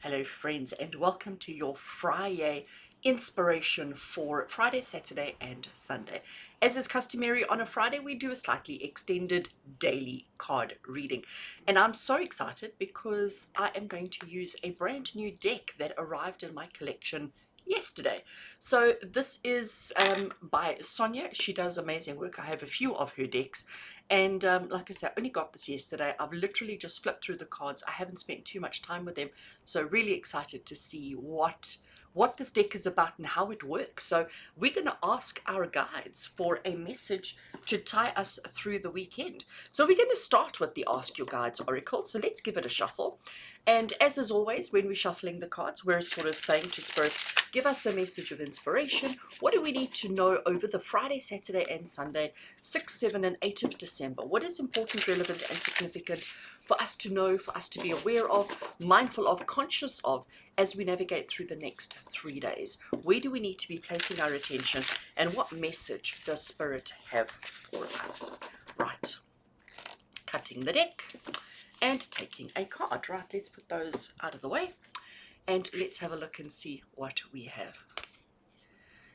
Hello friends, and welcome to your Friday inspiration for Friday, Saturday and Sunday. As is customary on a Friday, we do a slightly extended daily card reading. And I'm so excited because I am going to use a brand new deck that arrived in my collection yesterday. So this is by Sonia. She does amazing work. I have a few of her decks, and like I said, I only got this yesterday. I've literally just flipped through the cards. I haven't spent too much time with them, so really excited to see what this deck is about and how it works. So we're going to ask our guides for a message to tie us through the weekend. So we're going to start with the Ask Your Guides Oracle. So let's give it a shuffle. And as is always, when we're shuffling the cards, we're sort of saying to Spirit, give us a message of inspiration. What do we need to know over the Friday, Saturday and Sunday, 6, 7 and 8 of December? What is important, relevant and significant for us to know, for us to be aware of, mindful of, conscious of, as we navigate through the next 3 days? Where do we need to be placing our attention, and what message does Spirit have for us? Right, cutting the deck and taking a card. Right, let's put those out of the way and let's have a look and see what we have.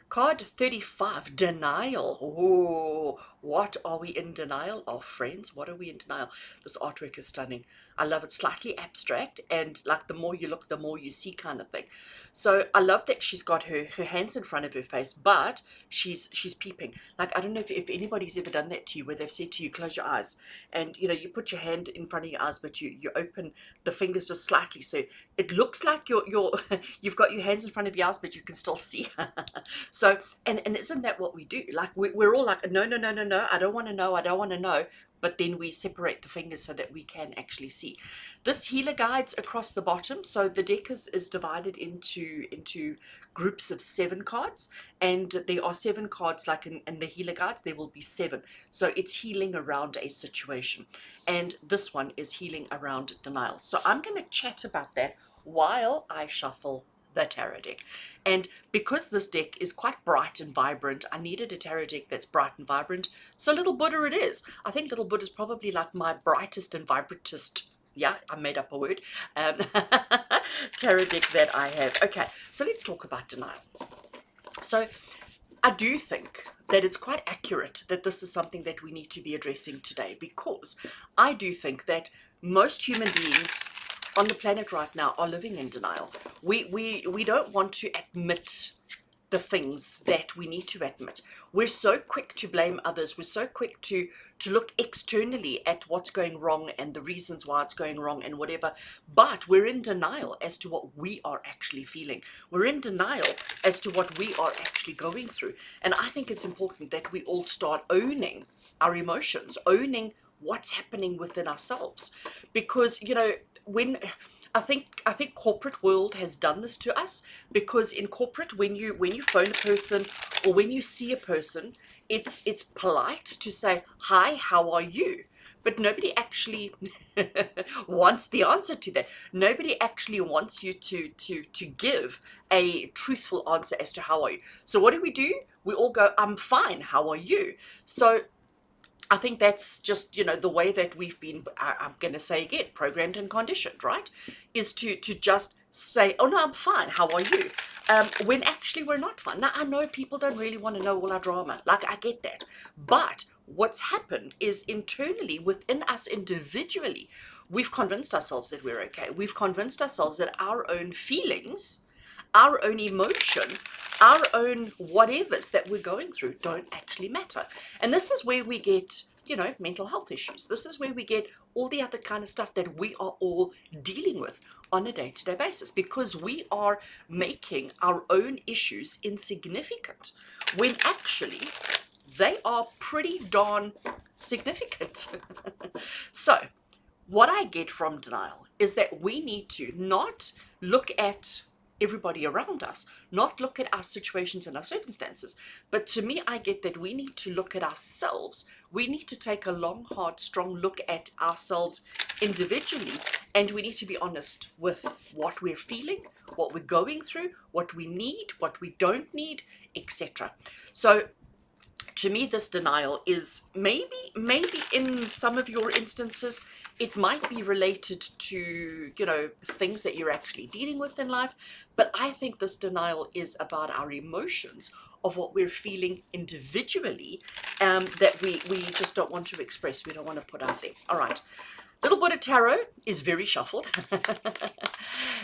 Card 35, denial. Oh, what are we in denial of, friends? What are we in denial? This artwork is stunning. I love it. Slightly abstract, and like the more you look, the more you see, kind of thing. So I love that she's got her hands in front of her face, but she's peeping. Like, I don't know if anybody's ever done that to you, where they've said to you, close your eyes, and you know, you put your hand in front of your eyes, but you open the fingers just slightly, so it looks like you're you've got your hands in front of your eyes, but you can still see. So, and isn't that what we do? Like, we're all like, no, no, no, no, no, I don't want to know, I don't want to know. But then we separate the fingers so that we can actually see. This healer guides across the bottom. So the deck is divided into groups of 7 cards. And there are 7 cards, like in the healer guides, there will be 7. So it's healing around a situation. And this one is healing around denial. So I'm going to chat about that while I shuffle the tarot deck. And because this deck is quite bright and vibrant, I needed a tarot deck that's bright and vibrant. So Little Buddha it is. I think Little Buddha is probably like my brightest and vibrantest, yeah, I made up a word, tarot deck that I have. Okay, so let's talk about denial. So I do think that it's quite accurate that this is something that we need to be addressing today, because I do think that most human beings on the planet right now are living in denial. We don't want to admit the things that we need to admit. We're so quick to blame others. We're so quick to look externally at what's going wrong and the reasons why it's going wrong and whatever. But we're in denial as to what we are actually feeling. We're in denial as to what we are actually going through. And I think it's important that we all start owning our emotions, owning what's happening within ourselves. Because, you know, when I think corporate world has done this to us, because in corporate, when you phone a person or when you see a person, it's polite to say, hi, how are you? But nobody actually wants the answer to that. Nobody actually wants you to give a truthful answer as to how are you. So what do? We all go, I'm fine, how are you? So I think that's just, you know, the way that we've been, I'm going to say again, programmed and conditioned, right? Is to just say, oh no, I'm fine, how are you? When actually we're not fine. Now, I know people don't really want to know all our drama. Like, I get that. But what's happened is internally, within us individually, we've convinced ourselves that we're okay. We've convinced ourselves that our own feelings, our own emotions, our own whatevers that we're going through don't actually matter. And this is where we get, you know, mental health issues. This is where we get all the other kind of stuff that we are all dealing with on a day-to-day basis, because we are making our own issues insignificant when actually they are pretty darn significant. So what I get from denial is that we need to not look at everybody around us, not look at our situations and our circumstances. But to me, I get that we need to look at ourselves. We need to take a long, hard, strong look at ourselves individually, and we need to be honest with what we're feeling, what we're going through, what we need, what we don't need, etc. So to me, this denial is maybe in some of your instances, It might be related to, things that you're actually dealing with in life, but I think this denial is about our emotions of what we're feeling individually, that we just don't want to express, we don't want to put out there. All right. Little Buddha Tarot is very shuffled.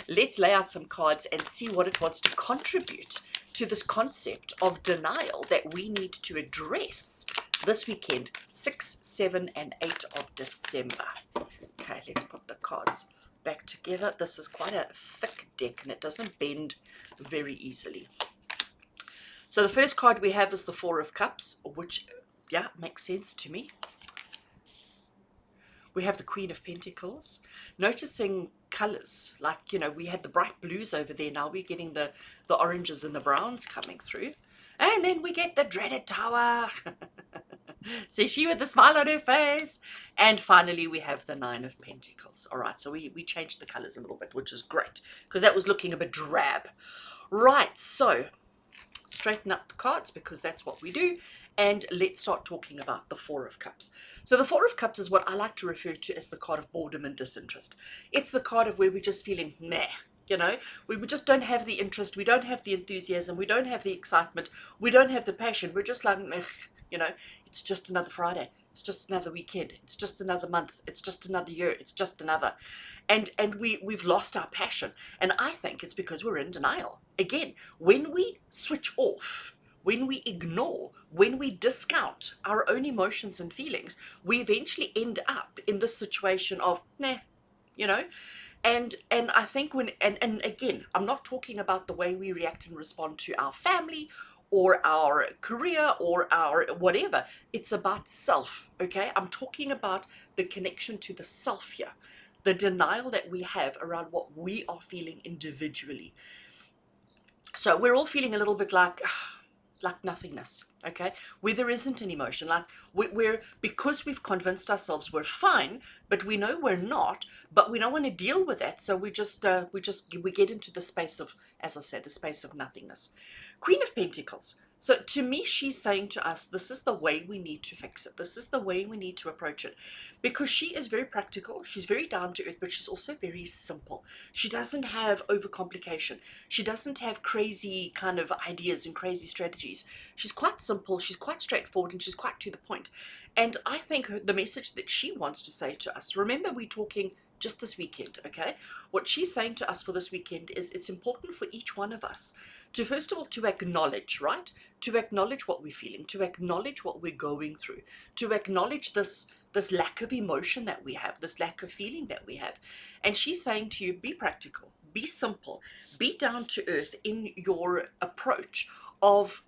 Let's lay out some cards and see what it wants to contribute to this concept of denial that we need to address this weekend, 6, 7, and 8 of December. Okay, let's put the cards back together. This is quite a thick deck and it doesn't bend very easily. So the first card we have is the Four of Cups, which, yeah, makes sense to me. We have the Queen of Pentacles. Noticing colors, like, we had the bright blues over there. Now we're getting the oranges and the browns coming through. And then we get the dreaded Tower. See, she with the smile on her face. And finally, we have the Nine of Pentacles. All right, so we changed the colors a little bit, which is great, because that was looking a bit drab. Right, so straighten up the cards, because that's what we do. And let's start talking about the Four of Cups. So the Four of Cups is what I like to refer to as the card of boredom and disinterest. It's the card of where we're just feeling meh. We just don't have the interest, we don't have the enthusiasm, we don't have the excitement, we don't have the passion. We're just like, meh, it's just another Friday, it's just another weekend, it's just another month, it's just another year, it's just another. And we've lost our passion. And I think it's because we're in denial. Again, when we switch off, when we ignore, when we discount our own emotions and feelings, we eventually end up in this situation of, nah, And I think and again, I'm not talking about the way we react and respond to our family or our career or our whatever. It's about self, okay? I'm talking about the connection to the self here, the denial that we have around what we are feeling individually. So we're all feeling a little bit like nothingness, okay, where there isn't an emotion, like we're because we've convinced ourselves we're fine, but we know we're not, but we don't want to deal with that, so we get into the space of, as I said, the space of nothingness. Queen of Pentacles. So to me, she's saying to us, this is the way we need to fix it. This is the way we need to approach it, because she is very practical. She's very down to earth, but she's also very simple. She doesn't have overcomplication. She doesn't have crazy kind of ideas and crazy strategies. She's quite simple. She's quite straightforward, and she's quite to the point. And I think the message that she wants to say to us, remember, we're talking just this weekend, okay? What she's saying to us for this weekend is it's important for each one of us to, first of all, to acknowledge, right? To acknowledge what we're feeling, to acknowledge what we're going through, to acknowledge this lack of emotion that we have, this lack of feeling that we have. And she's saying to you, be practical, be simple, be down to earth in your approach of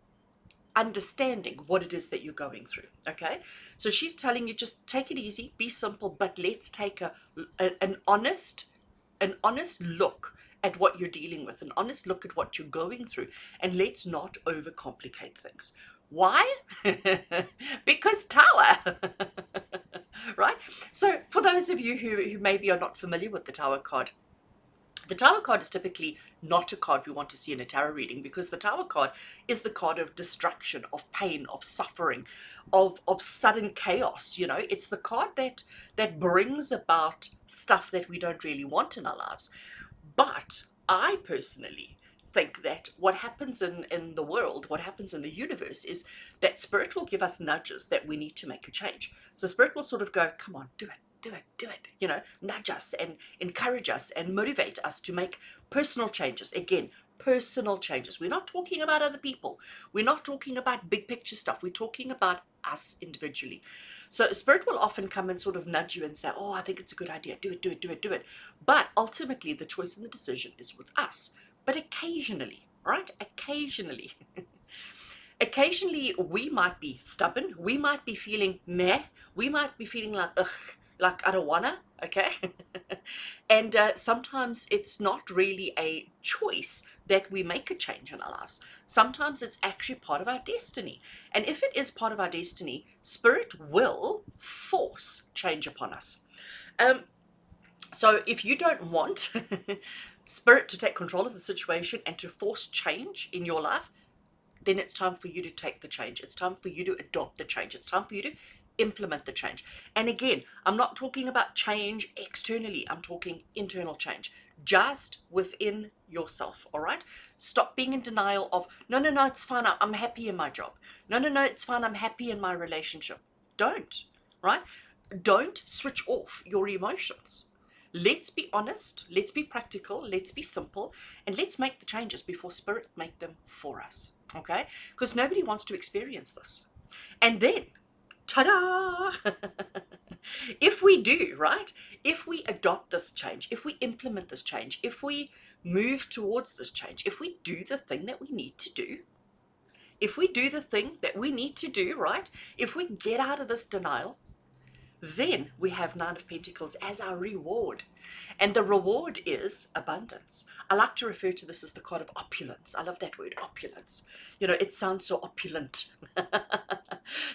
understanding what it is that you're going through, okay? So she's telling you, just take it easy, be simple, but let's take an honest look at what you're dealing with, an honest look at what you're going through, and let's not overcomplicate things. Why? Because Tower. Right? So for those of you who maybe are not familiar with the Tower card, the Tower card is typically not a card we want to see in a tarot reading, because the Tower card is the card of destruction, of pain, of suffering, of sudden chaos. It's the card that brings about stuff that we don't really want in our lives. But I personally think that what happens in the world, what happens in the universe, is that Spirit will give us nudges that we need to make a change. So Spirit will sort of go, come on, do it. Nudge us and encourage us and motivate us to make personal changes. Again, personal changes. We're not talking about other people. We're not talking about big picture stuff. We're talking about us individually. So Spirit will often come and sort of nudge you and say, oh, I think it's a good idea. Do it. But ultimately, the choice and the decision is with us. But occasionally, right? Occasionally, we might be stubborn. We might be feeling meh. We might be feeling like, ugh, like I don't wanna, okay? And sometimes it's not really a choice that we make a change in our lives. Sometimes it's actually part of our destiny. And if it is part of our destiny, Spirit will force change upon us. So if you don't want Spirit to take control of the situation and to force change in your life, then it's time for you to take the change. It's time for you to adopt the change. It's time for you to implement the change. And again, I'm not talking about change externally, I'm talking internal change, just within yourself. All right, stop being in denial of no, no, no, it's fine, I'm happy in my job. No, no, no, it's fine, I'm happy in my relationship. Don't. Right, don't switch off your emotions. Let's be honest, let's be practical, let's be simple, and let's make the changes before spirit make them for us. Okay, because nobody wants to experience this. And then, ta-da! If we do, right? If we adopt this change, if we implement this change, if we move towards this change, if we do the thing that we need to do, if we do the thing that we need to do, right? If we get out of this denial, then we have Nine of Pentacles as our reward. And the reward is abundance. I like to refer to this as the card of opulence. I love that word, opulence. You know, it sounds so opulent.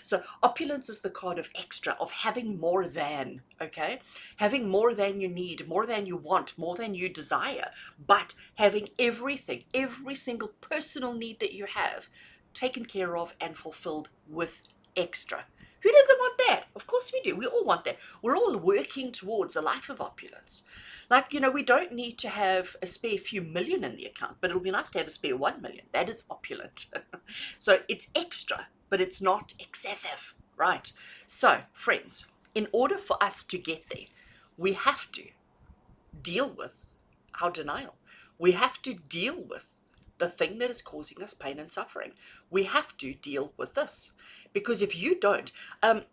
So opulence is the card of extra, of having more than, okay? Having more than you need, more than you want, more than you desire, but having everything, every single personal need that you have taken care of and fulfilled with extra. Who doesn't want that? Of course we do. We all want that. We're all working towards a life of opulence. Like, you know, we don't need to have a spare few million in the account, but it'll be nice to have a spare 1 million. That is opulent. So it's extra, but it's not excessive, right? So, friends, in order for us to get there, we have to deal with our denial. We have to deal with the thing that is causing us pain and suffering. We have to deal with this. Because if you don't, I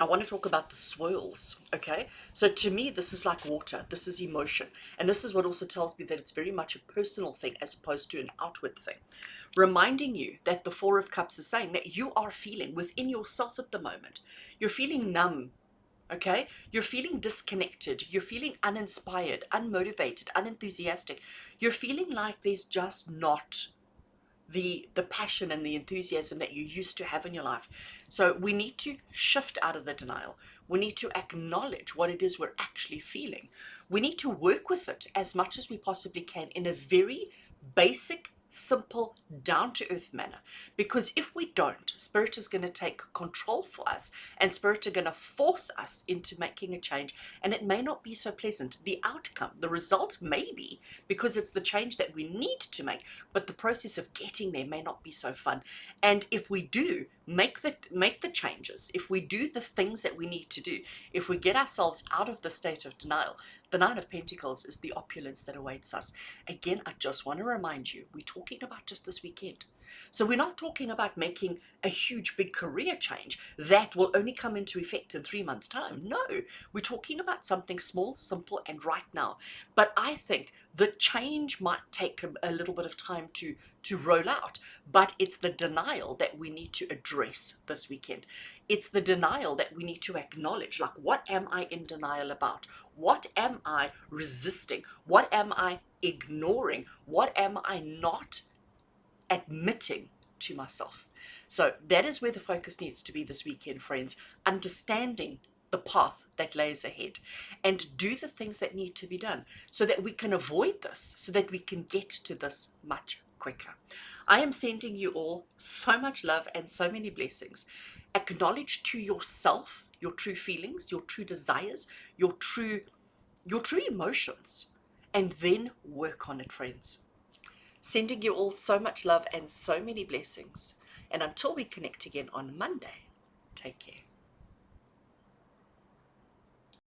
want to talk about the swirls, okay? So to me, this is like water. This is emotion. And this is what also tells me that it's very much a personal thing as opposed to an outward thing. Reminding you that the Four of Cups is saying that you are feeling within yourself at the moment. You're feeling numb, okay? You're feeling disconnected. You're feeling uninspired, unmotivated, unenthusiastic. You're feeling like there's just not the passion and the enthusiasm that you used to have in your life. So we need to shift out of the denial. We need to acknowledge what it is we're actually feeling. We need to work with it as much as we possibly can in a very basic, simple, down-to-earth manner. Because if we don't, Spirit is going to take control for us, and Spirit are going to force us into making a change, and it may not be so pleasant. The outcome, the result may be, because it's the change that we need to make, but the process of getting there may not be so fun. And if we do make the changes, if we do the things that we need to do, if we get ourselves out of the state of denial, the Nine of Pentacles is the opulence that awaits us. Again, I just want to remind you, we're talking about just this weekend. So we're not talking about making a huge, big career change that will only come into effect in 3 months' time. No, we're talking about something small, simple, and right now. But I think the change might take a little bit of time to roll out, but it's the denial that we need to address this weekend. It's the denial that we need to acknowledge. Like, what am I in denial about? What am I resisting? What am I ignoring? What am I not admitting to myself? So that is where the focus needs to be this weekend, friends. Understanding the path that lays ahead and do the things that need to be done so that we can avoid this, so that we can get to this much quicker. I am sending you all so much love and so many blessings. Acknowledge to yourself your true feelings, your true desires, your true emotions, and then work on it, friends. Sending you all so much love and so many blessings. And until we connect again on Monday, take care.